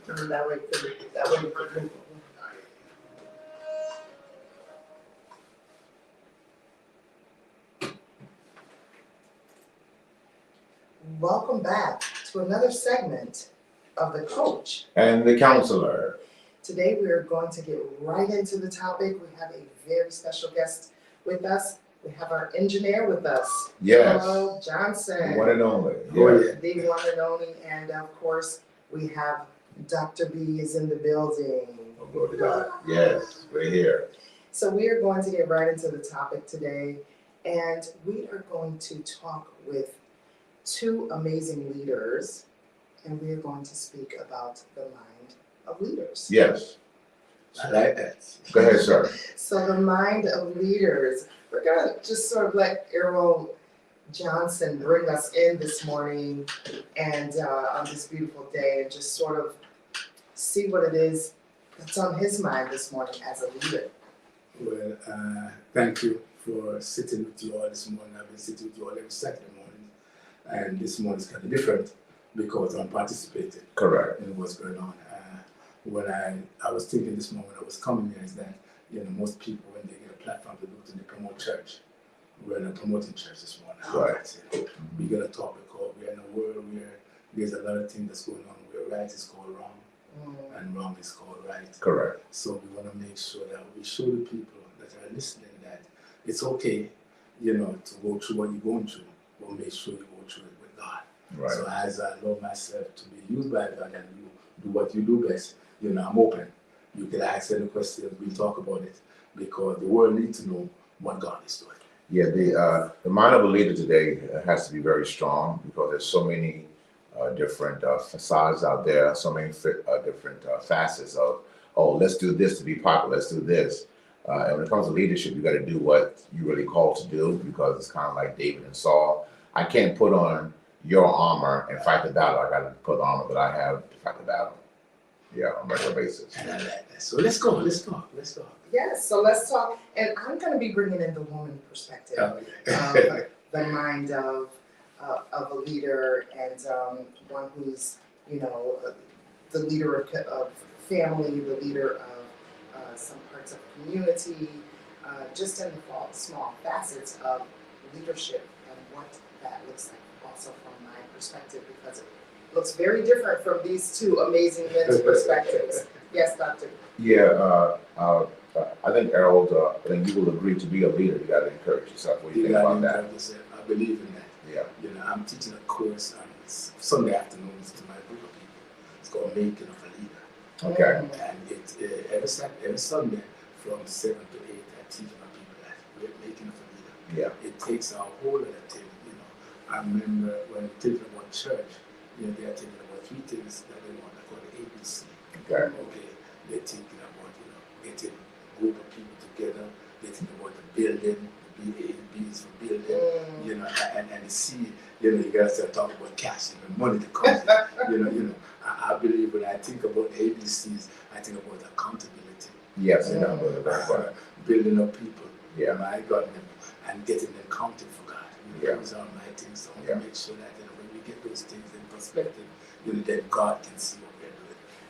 That way, that way. Welcome back to another segment of The Coach and the counselor. Today we are going to get right into the topic. We have a very special guest with us. We have our engineer with us. Yes. Hello, Johnson. The one and only. Yes. The one and only. And of course, we have Dr. B is in the building. Oh, glory to God. Yes, we're here. So we are going to get right into the topic today. And we are going to talk with two amazing leaders. And we are going to speak about the mind of leaders. Yes. I like that. Go ahead, sir. So the mind of leaders. We're gonna just sort of let Errol Johnson bring us in this morning and on this beautiful day and just sort of see what it is that's on his mind this morning as a leader. Well, thank you for sitting with you all this morning. I've been sitting with you all every Saturday morning, and this morning is kind of different because I'm participating. Correct. In what's going on. When I was thinking this morning when I was coming here is that most people when they get a platform they look to they promote church. We're not promoting church this morning. Right. We're gonna talk because we're in a world where there's a lot of things that's going on where right is called wrong and wrong is called right. Correct. So we want to make sure that we show the people that are listening that it's okay, to go through what you're going through, but make sure you go through it with God. Right. So as I love myself to be used by God and you do what you do best, I'm open. You can ask any questions, we'll talk about it because the world needs to know what God is doing. Yeah, the mind of a leader today has to be very strong because there's so many different facades out there, so many different facets of, oh, let's do this to be popular, let's do this. And when it comes to leadership, you got to do what you really called to do because it's kind of like David and Saul. I can't put on your armor and fight the battle. I got to put the armor that I have to fight the battle. Yeah, on a regular basis. And I like that. So let's go, let's talk. Yes, so let's talk. And I'm going to be bringing in the woman perspective. The mind of a leader and one who's, the leader of family, the leader of some parts of community, just in the small facets of leadership and what that looks like also from my perspective because it looks very different from these two amazing men's perspectives. Yes, Doctor. Yeah, I think Errol, I think you will agree to be a leader. You got to encourage yourself. What do you think about that? I believe in that. Yeah. I'm teaching a course on Sunday afternoons to my group of people. It's called Making of a Leader. Okay. And it every Sunday from 7 to 8, I teach my people that we're making of a leader. Yeah. It takes a whole lot of things. I remember when we're thinking about church, they are thinking about 3 things that they want. I call it ABC. Okay. They're thinking about getting a group of people together. They're thinking about the building. The B is for building. And the C. You gotta start talking about cash and money to come. I believe when I think about ABCs, I think about accountability. Yes. Building up people. Yeah. My God, and getting them counted for God. Yeah. Those are my things. So I want to make sure that when we get those things in perspective, that God can see what we're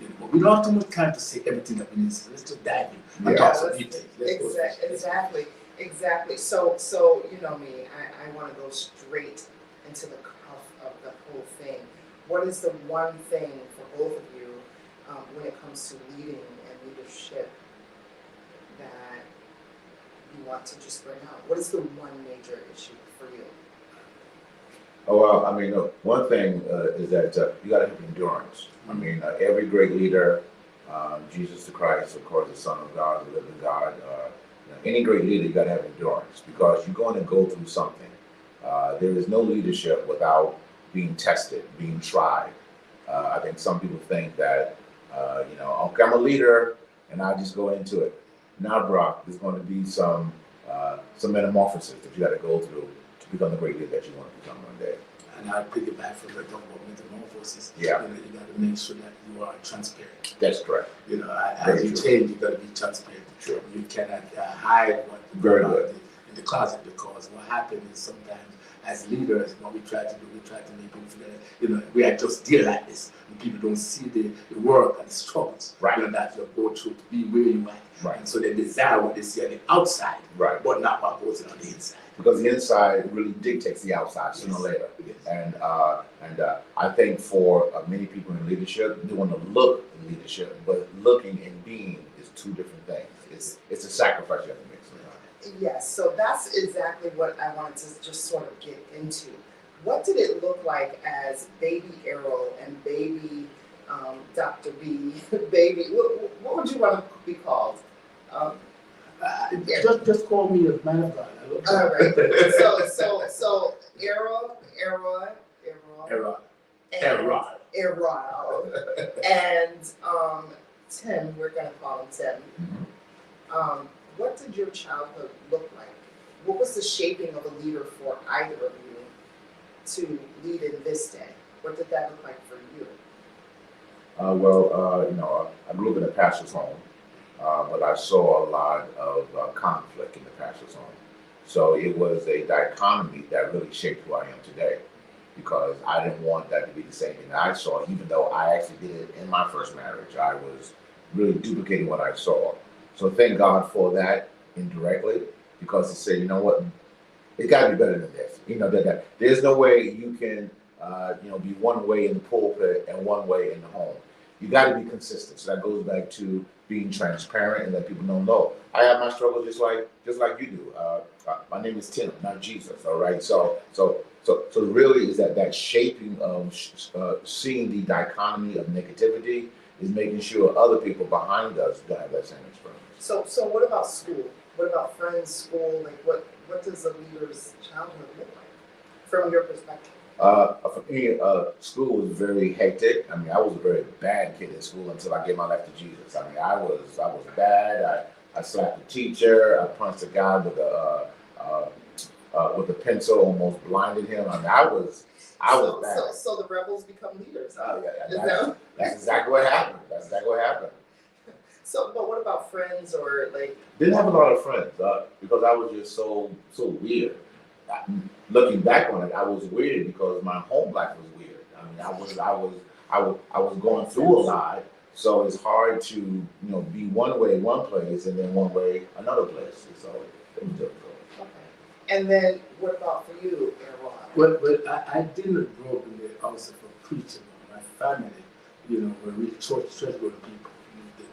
doing. But we don't have too much time to say everything that we need to say. Let's just dive in and talk some details. Exactly. So you know me, I want to go straight into the cuff of the whole thing. What is the one thing for both of you when it comes to leading and leadership that you want to just bring out? What is the one major issue for you? Oh, well, I mean, one thing is that you got to have endurance. I mean, every great leader, Jesus the Christ, of course, the Son of God, the living God, any great leader, you got to have endurance because you're going to go through something. There is no leadership without being tested, being tried. I think some people think that, okay, I'm a leader and I just go into it. Now, Brock, there's going to be some metamorphosis that you got to go through to become the great leader that you want to become one day. And I'll piggyback from the talk about metamorphosis. Yeah. You got to make sure that you are transparent. That's correct. As you change, you got to be transparent. Sure. You cannot hide what Very you good. in the closet because what happens is sometimes as leaders, what we try to do, we try to make people feel that, you know, we are just there like this. And people don't see the work and the struggles, Right. you know, that you go through to be where you are. Right. And so they desire what they see on the outside, Right. but not what goes on the inside. Because the inside really dictates the outside sooner or later. Yes. And I think for many people in leadership, they want to look in leadership, but looking and being is two different things. It's a sacrifice you have to make sometimes. Yes, so that's exactly what I wanted to just sort of get into. What did it look like as baby Errol and baby Dr. B, baby, what would you want to be called? Just call me a man of God. I love that. All right, so Errol, and Tim, we're gonna call him Tim. Mhm. What did your childhood look like? What was the shaping of a leader for either of you to lead in this day? What did that look like for you? I grew up in a pastor's home, but I saw a lot of conflict in the pastor's home. So it was a dichotomy that really shaped who I am today, because I didn't want that to be the same thing that I saw, even though I actually did it in my first marriage. I was really duplicating what I saw. So thank God for that indirectly, because it said, you know what, it got to be better than this. You know that there's no way you can, be one way in the pulpit and one way in the home. You got to be consistent. So that goes back to being transparent and let people know, no, I have my struggle just like you do. My name is Tim, not Jesus. All right. So really is that shaping of seeing the dichotomy of negativity is making sure other people behind us don't have that same experience. So what about school? What about friends, school? Like what does a leader's childhood look like from your perspective? For me, school was very hectic. I mean, I was a very bad kid in school until I gave my life to Jesus. I mean, I was bad. I slapped the teacher. I punched a guy with a pencil, almost blinded him. I mean, I was bad. So the rebels become leaders, huh? That's exactly what happened. So, but what about friends or like? Didn't have a lot of friends because I was just so weird. Looking back on it, I was weird because my home life was weird. I mean, I was going through a lot, so it's hard to be one way one place and then one way another place. So it was difficult. Okay. And then what about for you, Errol? Well, I didn't grow up in the house of a preacher. My family, were really church-going people.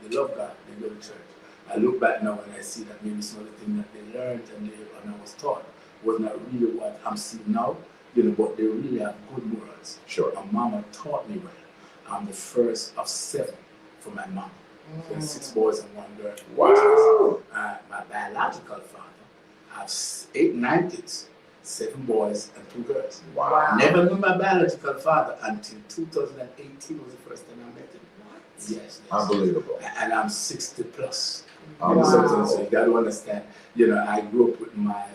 They love God. They go to church. I look back now and I see that maybe some of the things that they learned and I was taught was not really what I'm seeing now, but they really have good morals. Sure. My mama taught me well. I'm the first of 7 for my mom. So 6 boys and 1 girl. Wow. My biological father, I have 8, 9 kids, 7 boys and 2 girls. Wow. Never knew my biological father until 2018 was the first time I met him. What? Yes. Unbelievable. And I'm 60 plus. Wow. So you got to understand, I grew up with my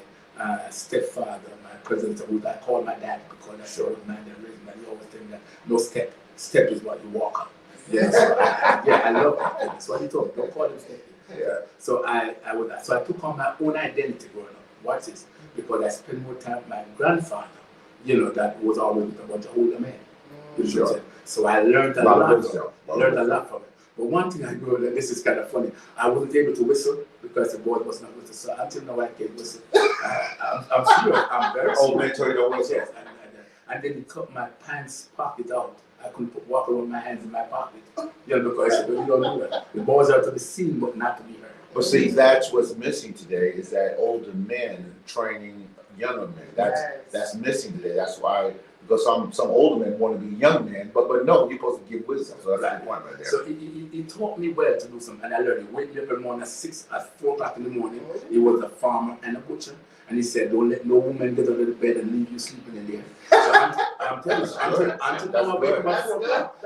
stepfather, my cousin, who I call my dad because that's the old man that raised me. He always tell me that no step is what you walk on. I love that. That's what he told me. Don't call him step. Yeah. So I took on my own identity growing up. Watch this, because I spent more time with my grandfather. That was always with a bunch of older men. Sure. So I learned a lot from it. But one thing I know, and this is kind of funny, I wasn't able to whistle because the board was not whistle. So until now I can't whistle. I'm serious. I'm very serious. Oh, man, told you don't whistle. Yes, and then he cut my pants pocket out. I couldn't walk around with my hands in my pocket. Because I said, you don't do that. The boys are to be seen, but not to be heard. But see, that's what's missing today is that older men training younger men. That's missing today. That's why, because some older men want to be young men, but no, you're supposed to give wisdom. So that's the point right there. So he taught me well to do something, and I learned. He wake me up every morning at 4 o'clock in the morning. He was a farmer and a butcher, and he said, "Don't let no woman get under the bed and leave you sleeping in there." So I'm telling you, until now I wake up at 4 o'clock.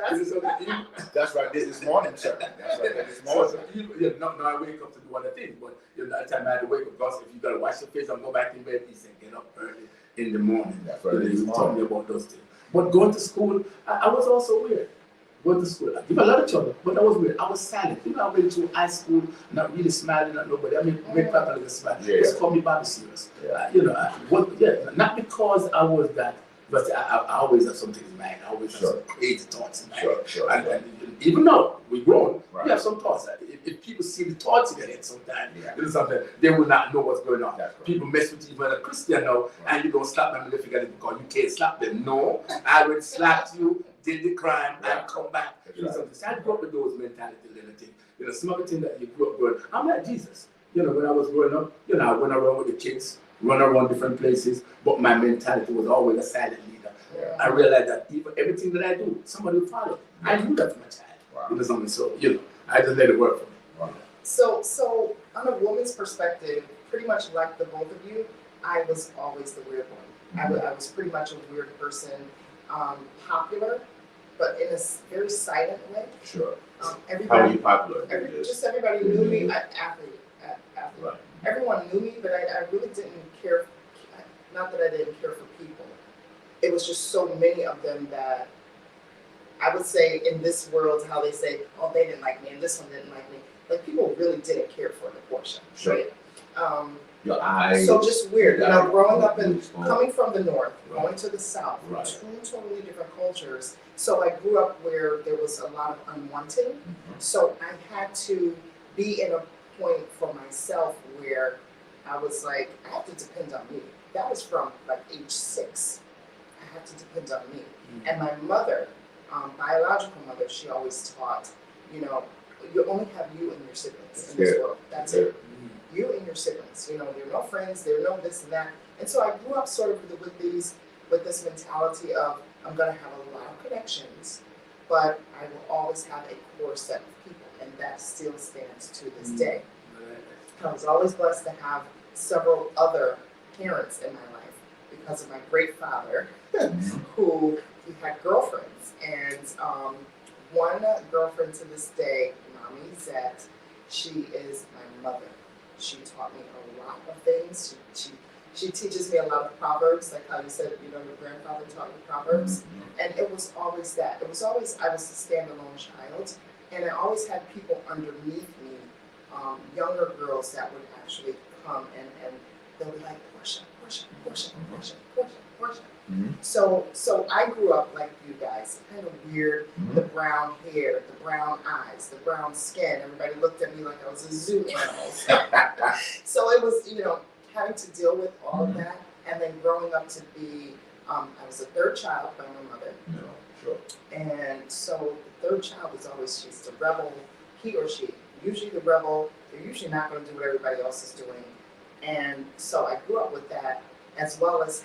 That's right. This morning, sir. That's right. This morning. Now I wake up to do other things, but that time I had to wake up because if you gotta wash your face and go back in bed, he said, "Get up early in the morning." That's right. He taught me about those things. But going to school, I was also weird. go to school. I give a lot of trouble, but that was weird. I was silent. You know, I went to high school, not really smiling at nobody. I mean, make people like a smile. Yeah. Just call me Bobby Serious. Yeah. You know, not because I was that, but I always have something in mind. I always have some crazy thoughts in mind. Sure. And even though we're grown, Right. we have some thoughts. If people see the thoughts in their head sometimes, Yeah. you know something, they will not know what's going on. That's right. People mess with you when a Christian now, and you don't slap them if you get it because you can't slap them. No, I already slapped you, did the crime, and come back. That's You know right. something. So I grew up with those mentality little things. You know, some of the things that you grew up with. I'm like Jesus. You know, when I was growing up, you know, I went around with the kids, run around different places, but my mentality was always a silent leader. Yeah. I realized that even everything that I do, somebody will follow. I knew that from a child. Wow. You know something. So, you know, I just let it work for me. Wow. So on a woman's perspective, pretty much like the both of you, I was always the weird one. I was pretty much a weird person, popular, but in a very silent way. Sure. How are Everybody, you popular? just everybody knew me. Athlete. Right. Everyone knew me, but I really didn't care. Not that I didn't care for people. It was just so many of them that I would say in this world, how they say, oh, they didn't like me, and this one didn't like me. Like people really didn't care for the portion, Sure. right? Your eyes. So just weird, you know, growing up and Right. coming from the north, Right. going to the south, Right. two totally different cultures. So I grew up where there was a lot of unwanting. Mhm. So I had to be in a point for myself where I was like, I have to depend on me. That was from like age 6. I had to depend on me. And my mother, biological mother, she always taught, you know, you only have you and your siblings in this world. That's it. You and your siblings. You know, there are no friends, there are no this and that. And so I grew up sort of with this mentality of I'm gonna have a lot of connections, but I will always have a core set of people, and that still stands to this day. I was always blessed to have several other parents in my life because of my great father, who he had girlfriends, and one girlfriend to this day, Mommy Zette, she is my mother. She taught me a lot of things. She teaches me a lot of proverbs, like how you said, you know, your grandfather taught you proverbs. And it was always that. It was always, I was a standalone child, and I always had people underneath me, younger girls that would actually come and they'll be like, Portia. Mhm. So I grew up like you guys, kind of weird, the brown hair, the brown eyes, the brown skin. Everybody looked at me like I was a zoo animal. So it was, you know, having to deal with all of that, and then growing up to be, I was a third child by my mother. No, sure. And so the third child is always just a rebel, he or she. Usually the rebel, they're usually not going to do what everybody else is doing. And so I grew up with that, as well as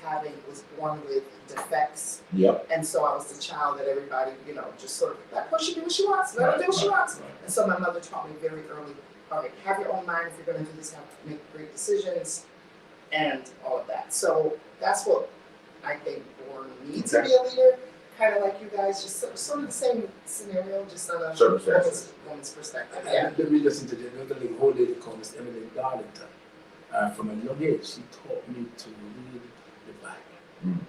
was born with defects. Yep. And so I was the child that everybody, you know, just sort of let Portia do what she wants, let her do what she wants. And so my mother taught me very early, all right, have your own mind. If you're going to do this, have to make great decisions and all of that. So that's what I think born me to be a leader, kind of like you guys, just sort of the same scenario, just on a woman's perspective. Yeah. Let me just interject. Another little old lady called Miss Emily Darlington. From a young age, she taught me to read the Bible.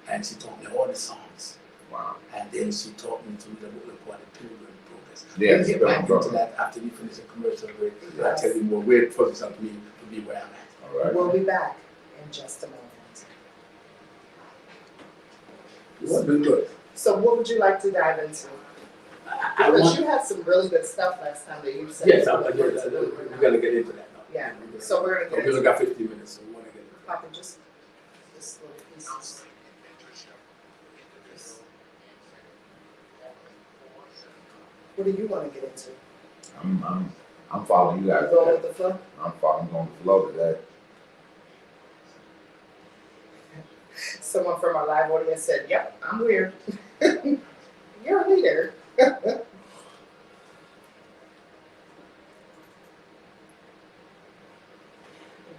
And she taught me all the songs. Wow. And then she taught me to read a book called The Pilgrim Progress. Yeah, We'll get back into that after we finish the commercial break. I'll tell you more where it focus on me to be where I'm at. All right. We'll be back in just a moment. It's been good. So what would you like to dive into? I Because want, you had some really good stuff last time that you said. yes, we're gonna get into that now. Yeah, so we're gonna get We only into got 15 minutes, so we wanna get into that. Papa, just little pieces. What do you want to get into? I'm following you guys. You going with the flow? I'm going with the flow today. Someone from our live audience said, yep, I'm weird. You're a leader.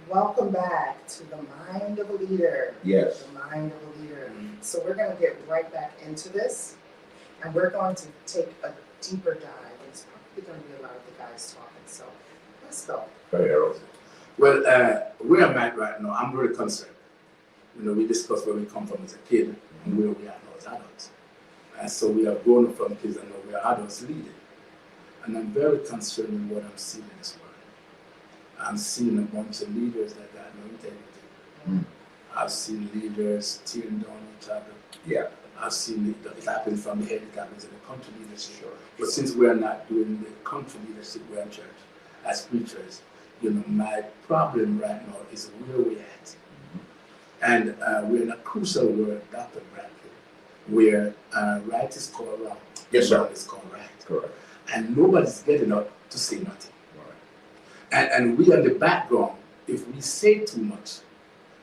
Welcome back to the Mind of a Leader. Yes. The Mind of a Leader. So we're going to get right back into this, and we're going to take a deeper dive. It's probably going to be a lot of the guys talking, so let's go. Very Harold. Well, where I'm at right now, I'm very concerned. You know, we discussed where we come from as a kid and where we are now as adults. And so we have grown up from kids and now we are adults leading. And I'm very concerned with what I'm seeing in this world. I'm seeing a bunch of leaders that got no integrity. Mm. I've seen leaders tearing down each other. Yeah. I've seen it happen from the head, it happens in the country leadership. Sure. But since we are not doing the country leadership, we're in church as preachers, my problem right now is where we're at. And we're in a crucial word, Dr. Bradley, where right is called wrong. Yes, sir. Wrong is called right. Correct. And nobody's getting up to say nothing. Right. And we are the background. If we say too much,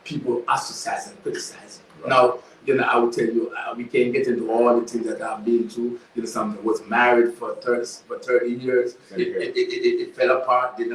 people ostracize and criticize. Right. Now, I will tell you, we can't get into all the things that I've been through. Something was married for 30 years. It fell apart. Did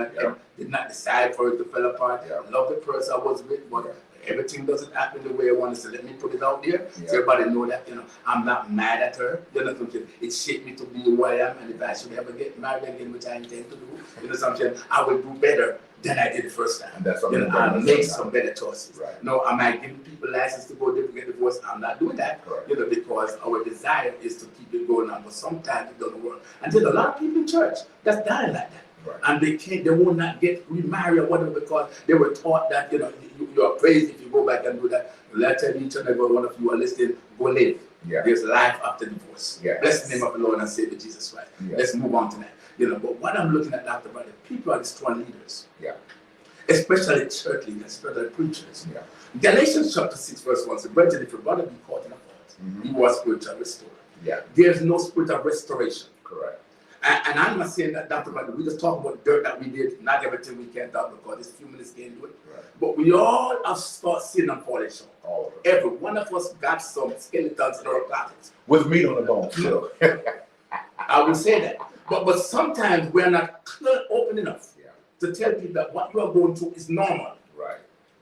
not decide for it to fall apart. Yeah. Love the person I was with, but everything doesn't happen the way I want it. So let me put it out there, Yeah. so everybody know that I'm not mad at her. Something. It shaped me to be who I am, and if I should ever get married again, which I intend to do, something, I will do better than I did the first time. And that's something I'll make some better choices. Right. No, am I giving people license to go get divorced? I'm not doing that. Correct. Because our desire is to keep it going on, but sometimes it doesn't work. And there's a lot of people in church that's dying like that. Right. And they will not get remarried or whatever because they were taught that you are crazy if you go back and do that. Let's tell each and every one of you are listening, go live. Yeah. There's life after divorce. Yes. Bless the name of the Lord and Savior Jesus Christ. Yes. Let's move on to that. But what I'm looking at, Dr. Brother, people are destroying leaders. Yeah. Especially church leaders, especially preachers. Yeah. Galatians chapter 6, verse 1 says, "Brethren, if your brother be caught in a fault, he was spiritual restorer." Yeah. There's no spirit of restoration. Correct. And I'm not saying that, Dr. Brother, we just talk about dirt that we did, not everything we can talk because this few minutes can't do it. Right. But we all have started sinning and falling short. All of it. Every one of us got some skeletons in our closets. With meat on the bone, still. I will say that. But sometimes we're not open enough Yeah. to tell people that what you are going through is normal. Right.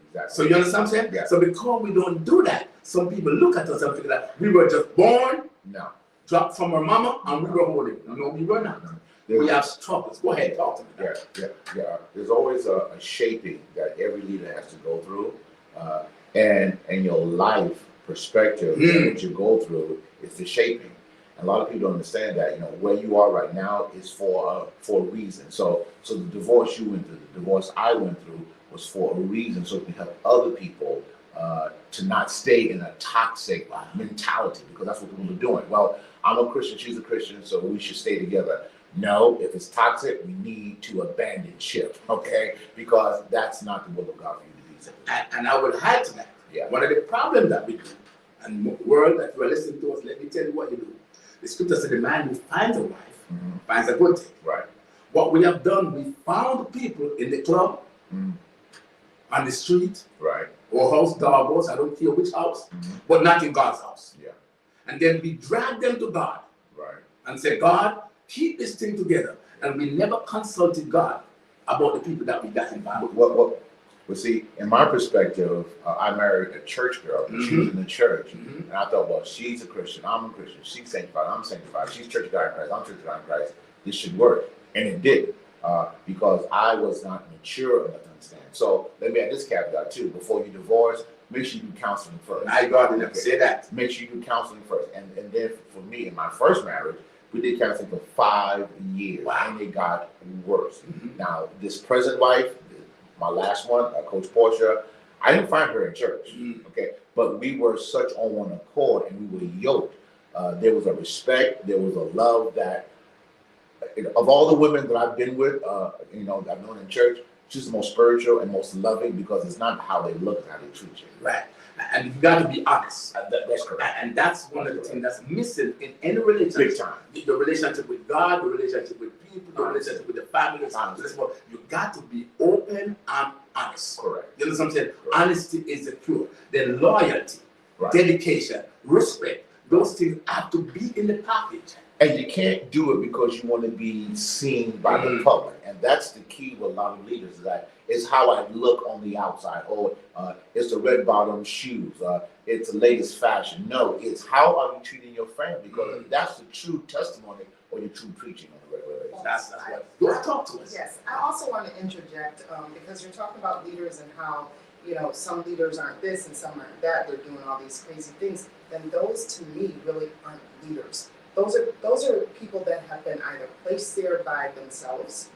Exactly. So you understand what I'm saying? Yeah. So because we don't do that, some people look at us and figure that we were just born, No. dropped from our mama, and we were holding. No, we were not. We have struggles. Go ahead, talk to me. Yeah. There's always a shaping that every leader has to go through, and your life perspective that you go through is the shaping. And a lot of people don't understand that. Where you are right now is for a reason. So the divorce you went through, the divorce I went through, was for a reason, so it can help other people to not stay in a toxic mentality, because that's what people are doing. Well, I'm a Christian, she's a Christian, so we should stay together. No, if it's toxic, we need to abandon ship, okay? Because that's not the will of God for you to be. And I will add to that. Yeah. One of the problems that we do, and the world that you are listening to us, let me tell you what you do. The scripture says the man who finds a wife finds a good thing. Right. What we have done, we found people in the club, on the street, Right. or house, dog house, I don't care which house, but not in God's house. Yeah. And then we drag them to God Right. and say, God, keep this thing together. And we never consulted God about the people that we got involved with. Well, see, in my perspective, I married a church girl. She was in the church, and I thought, well, she's a Christian, I'm a Christian, she's sanctified, I'm sanctified, she's Church of God in Christ, I'm Church of God in Christ. This should work, and it did, because I was not mature enough to understand. So let me add this caveat too: before you divorce, make sure you do counseling first. My God, didn't say that. Make sure you do counseling first, and then for me, in my first marriage, we did counseling for 5 years, and it got worse. Now, this present wife, my last one, Coach Portia, I didn't find her in church, okay? But we were such on one accord, and we were yoked. There was a respect, there was a love that, of all the women that I've been with, that I've known in church, she's the most spiritual and most loving, because it's not how they look, it's how they treat you. Right. And you got to be honest. That's correct. And that's one of the things that's missing in any relationship. Big time. The relationship with God, the relationship with people, the relationship with the family. Honest. You got to be open and honest. Correct. You know what I'm saying? Correct. Honesty is the cure. Then loyalty, Right. dedication, respect. Those things have to be in the package. And you can't do it because you want to be seen by the public. And that's the key with a lot of leaders, is that it's how I look on the outside. Or it's the red bottom shoes. It's the latest fashion. No, it's how are you treating your family? Because that's the true testimony or your true preaching on a regular basis. That's what. Go talk to us. Yes, I also want to interject because you're talking about leaders and how you know, some leaders aren't this and some aren't that, they're doing all these crazy things, then those to me really aren't leaders. Those are people that have been either placed there by themselves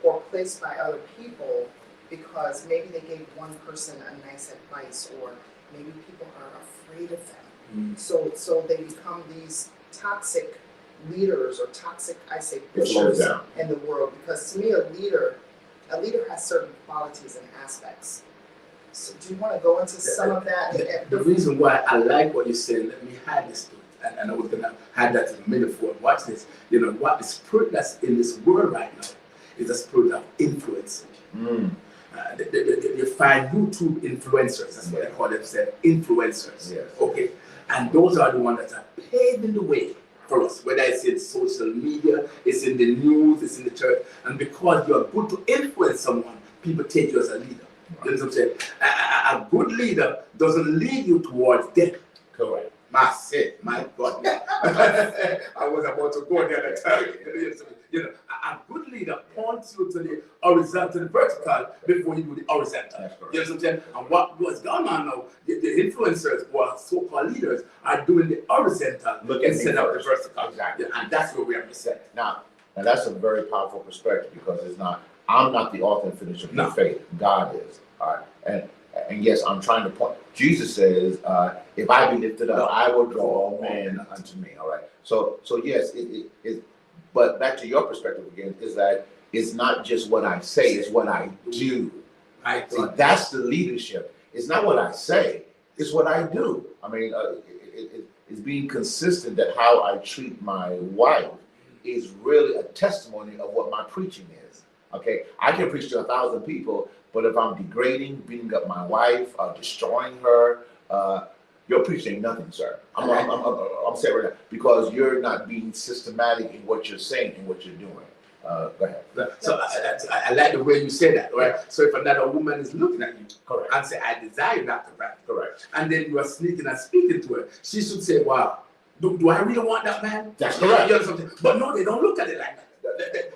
or placed by other people because maybe they gave one person a nice advice, or maybe people are afraid of them. So they become these toxic leaders or toxic, I say, pushers in the world. Because to me, a leader has certain qualities and aspects. So do you want to go into some of that? The reason why I like what you said, let me hide this to it, and I was going to hide that as a metaphor. Watch this. You know, what the spirit that's in this world right now is a spirit of influence. You find YouTube influencers, that's what they call themselves, influencers. Yes. Okay? And those are the ones that are paving the way for us, whether it's in social media, it's in the news, it's in the church. And because you're good to influence someone, people take you as a leader. You know what I'm saying? A good leader doesn't lead you towards death. Correct. My God. I was about to go there that time. You know, a good leader points you to the horizontal, the vertical, before you do the horizontal. That's correct. You know what I'm saying? And what's going on now, the influencers or so-called leaders are doing the horizontal instead of the vertical. Exactly. Yeah, and that's where we are missing. Now that's a very powerful perspective, because I'm not the author and finisher of your faith. God is. All right. And yes, I'm trying to point. Jesus says, if I be lifted up, I will draw all men unto me. All right. So yes, but back to your perspective again, is that it's not just what I say, it's what I do. See, that's the leadership. It's not what I say, it's what I do. I mean, it's being consistent that how I treat my wife is really a testimony of what my preaching is. Okay, I can preach to 1,000 people, but if I'm degrading, beating up my wife, destroying her, your preaching ain't nothing, sir. I'm saying right now, because you're not being systematic in what you're saying and what you're doing. Go ahead. So I like the way you say that, right? So if another woman is looking at you, Correct. and say, I desire not to practice, Correct. and then you are sneaking and speaking to her, she should say, wow, do I really want that man? That's correct. You know something? But no, they don't look at it like that.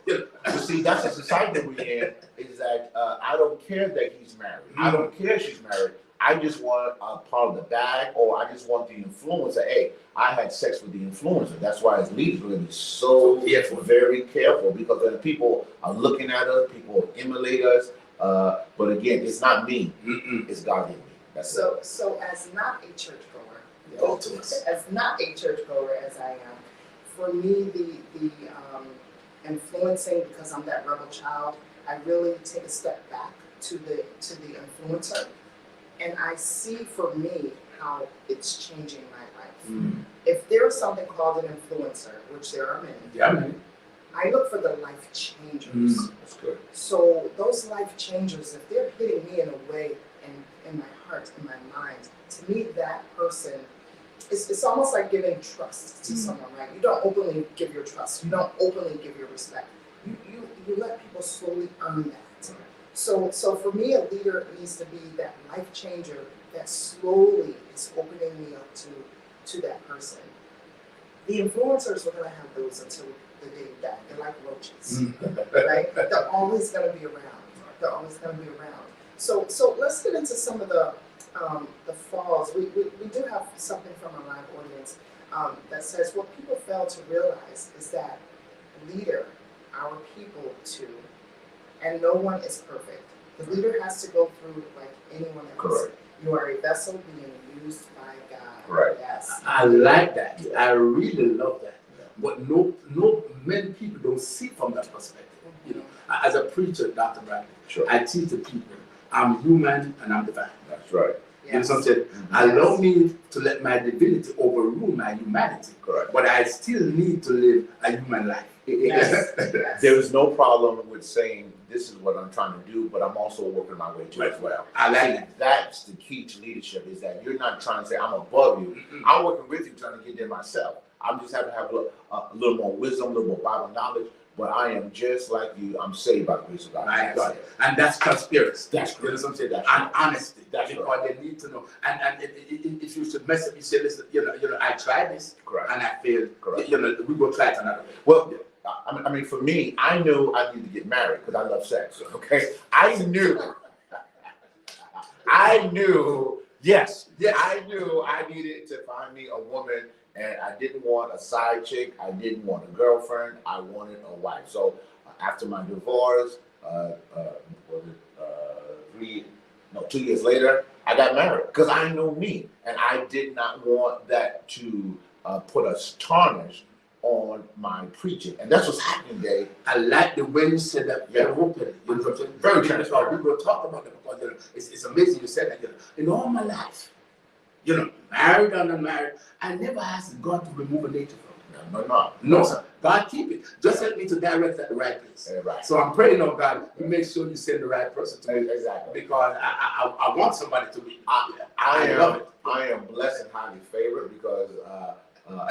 You see, that's the society that we're in, is that I don't care that he's married. I don't care she's married. I just want a part of the bag, or I just want the influencer. Hey, I had sex with the influencer. That's why as leaders we're going to be so careful, very careful, because then people are looking at us, people emulate us. But again, it's not me. It's God in me. That's it. So as not a churchgoer, Ultimately. as not a churchgoer as I am, for me the influencing, because I'm that rebel child, I really take a step back to the influencer, and I see for me how it's changing my life. If there's something called an influencer, which there are many, I look for the life changers. That's good. So those life changers, if they're hitting me in a way in my heart, in my mind, to me that person, it's almost like giving trust to someone, right? You don't openly give your trust. You don't openly give your respect. You let people slowly earn that. So for me, a leader needs to be that life changer that slowly is opening me up to that person. The influencers, we're gonna have those until the day we die. They're like roaches, right? They're always gonna be around. They're always gonna be around. So let's get into some of the falls. We do have something from our live audience that says what people fail to realize is that leader, our people too, and no one is perfect. The leader has to go through like anyone else. Correct. You are a vessel being used by God. Right. Yes. I like that. I really love that. But many people don't see from that perspective. You know, as a preacher, Dr. Bradley, I teach the people, I'm human and I'm divine. That's right. You know what I'm saying? Allow me to let my divinity overrule my humanity. Correct. But I still need to live a human life. Yes. There is no problem with saying this is what I'm trying to do, but I'm also working my way to it as well. I like that. That's the key to leadership, is that you're not trying to say I'm above you. I'm working with you, trying to get there myself. I'm just having to have a little more wisdom, a little more Bible knowledge, but I am just like you. I'm saved by the grace of God. My God. And that's transparency. That's you know what I'm saying? That's and honesty. That's because right. they need to know. And if you should mess up, you say, listen, you know, I tried this Correct. and I failed. Correct. You know, we go try it another way. Well, I mean, for me, I knew I needed to get married because I love sex. Okay, I knew. I knew, yes, Yes. I knew I needed to find me a woman, and I didn't want a side chick. I didn't want a girlfriend. I wanted a wife. So after my divorce, was it 2 years later, I got married because I know me, and I did not want that to put a tarnish on my preaching, and that's what's happening, Dave. I like the way you said that very openly. You know, Very because transparent. we will talk about it because it's amazing you said that. In all my life, married or not married, I never asked God to remove a nature from me. No, sir. God keep it. Just help me to direct at the right place. Right. So I'm praying, oh God, you make sure you send the right person to me. Exactly. Because I want somebody to be. I love it. I am blessed and highly favored because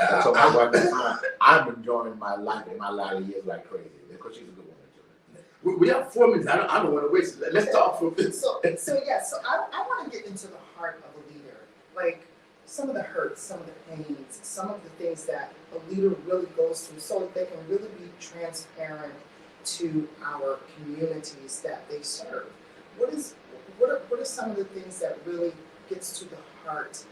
as I told my wife at the time, I'm enjoying my life in my latter years like crazy because she's a good woman. We have 4 minutes. I don't want to waste it. Let's talk for a bit. So I want to get into the heart of a leader, like some of the hurts, some of the pains, some of the things that a leader really goes through, so that they can really be transparent to our communities that they serve. What are some of the things that really gets to the heart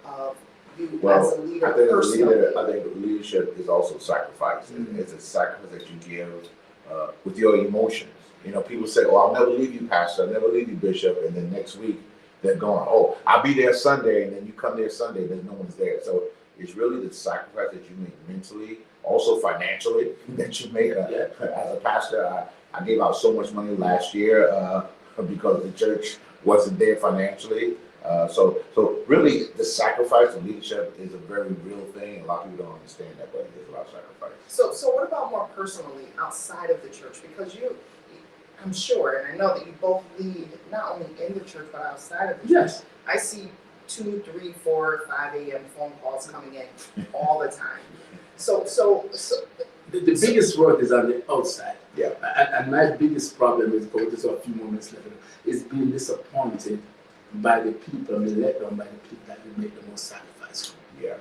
of you as a leader personally? I think leadership is also sacrifice. Mm-hmm. It's a sacrifice that you give with your emotions. People say, "Oh, I'll never leave you, Pastor. I'll never leave you, Bishop," and then next week they're gone. "Oh, I'll be there Sunday," and then you come there Sunday, there's no one's there. So it's really the sacrifice that you make mentally, also financially, that you make. As a pastor, I gave out so much money last year because the church wasn't there financially. So really, the sacrifice of leadership is a very real thing. A lot of people don't understand that, but there's a lot of sacrifice. So what about more personally outside of the church? Because I'm sure, and I know that you both lead not only in the church but outside of the church. Yes. I see 2, 3, 4, 5 a.m. phone calls coming in all the time. So The biggest work is on the outside. Yeah. And my biggest problem is, because there's a few moments left, is being disappointed by the people, and let down by the people that we make the most sacrifice for. Yeah.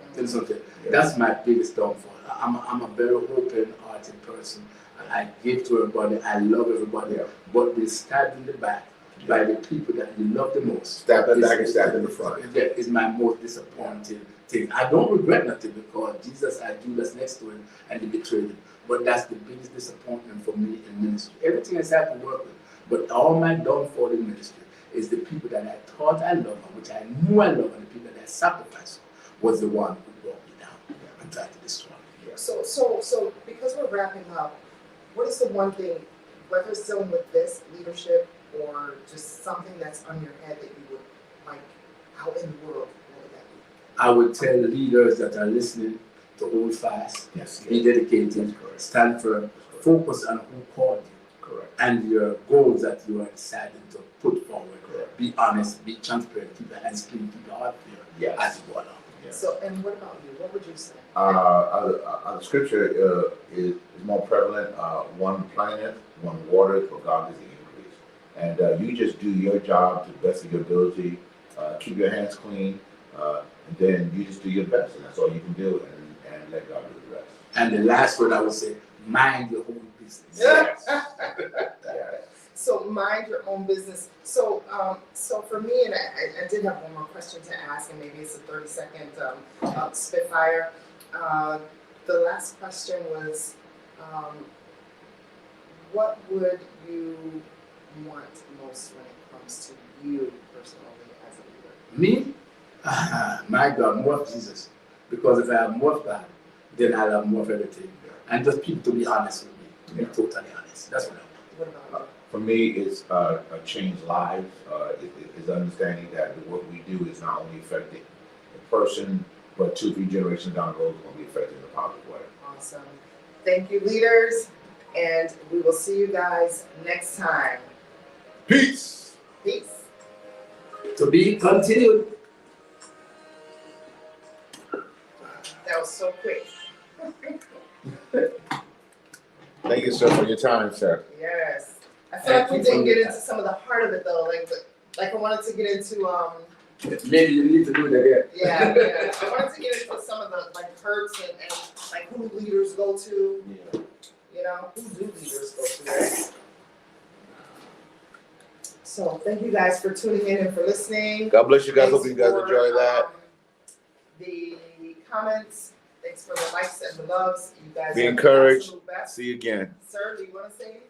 That's my biggest downfall. I'm a very open-hearted person. I give to everybody. I love everybody. Yeah. But we stabbed in the back by the people that you love the most. Stab in the back and stab in the front. That is my most disappointing thing. I don't regret nothing because Jesus had Judas next to him and he betrayed him. But that's the biggest disappointment for me in ministry. Everything else I can work with. But all my downfall in ministry is the people that I thought I loved, which I knew I loved, and the people that I sacrificed for, was the one who brought me down and tried to destroy me. So because we're wrapping up, what is the one thing, whether it's dealing with this leadership or just something that's on your head that you would like out in the world, what would that be? I would tell leaders that are listening to hold fast, Yes. be dedicated, stand firm, focus on who called you, Correct. and your goals that you are deciding to put forward. Correct. Be honest, be transparent, keep your hands clean, keep your heart pure Yes. as you go along. Yeah. So, and what about you? What would you say? The scripture is more prevalent. One planteth, one watereth, but God is the increase. And you just do your job to the best of your ability. Keep your hands clean, and then you just do your best, and that's all you can do, and let God do the rest. And the last word I would say, mind your own business. Yes. So mind your own business. So for me, and I did have one more question to ask, and maybe it's a 30-second spitfire. The last question was, what would you want most when it comes to you personally as a leader? Me? My God, more of Jesus. Because if I have more of God, then I'll have more of everything. And just people to be honest with me, to be totally honest. That's what I want. What about you? For me, it's a change lives. It's understanding that the work we do is not only affecting the person, but 2-3 generations down the road is going to be affected in a positive way. Awesome. Thank you, leaders, and we will see you guys next time. Peace. Peace. To be continued. That was so quick. Thank you, sir, for your time, sir. Yes. I feel like we didn't get into some of the heart of it though. Like I wanted to get into Maybe you need to do it again. yeah. I wanted to get into some of the like hurts and like who leaders go to. You know, who do leaders go to? So thank you guys for tuning in and for listening. God bless you guys. Hope Thanks you guys for, enjoy that. The comments. Thanks for the likes and the loves. You guys Be are the encouraged. absolute best. See you again. Sir, do you want to say anything?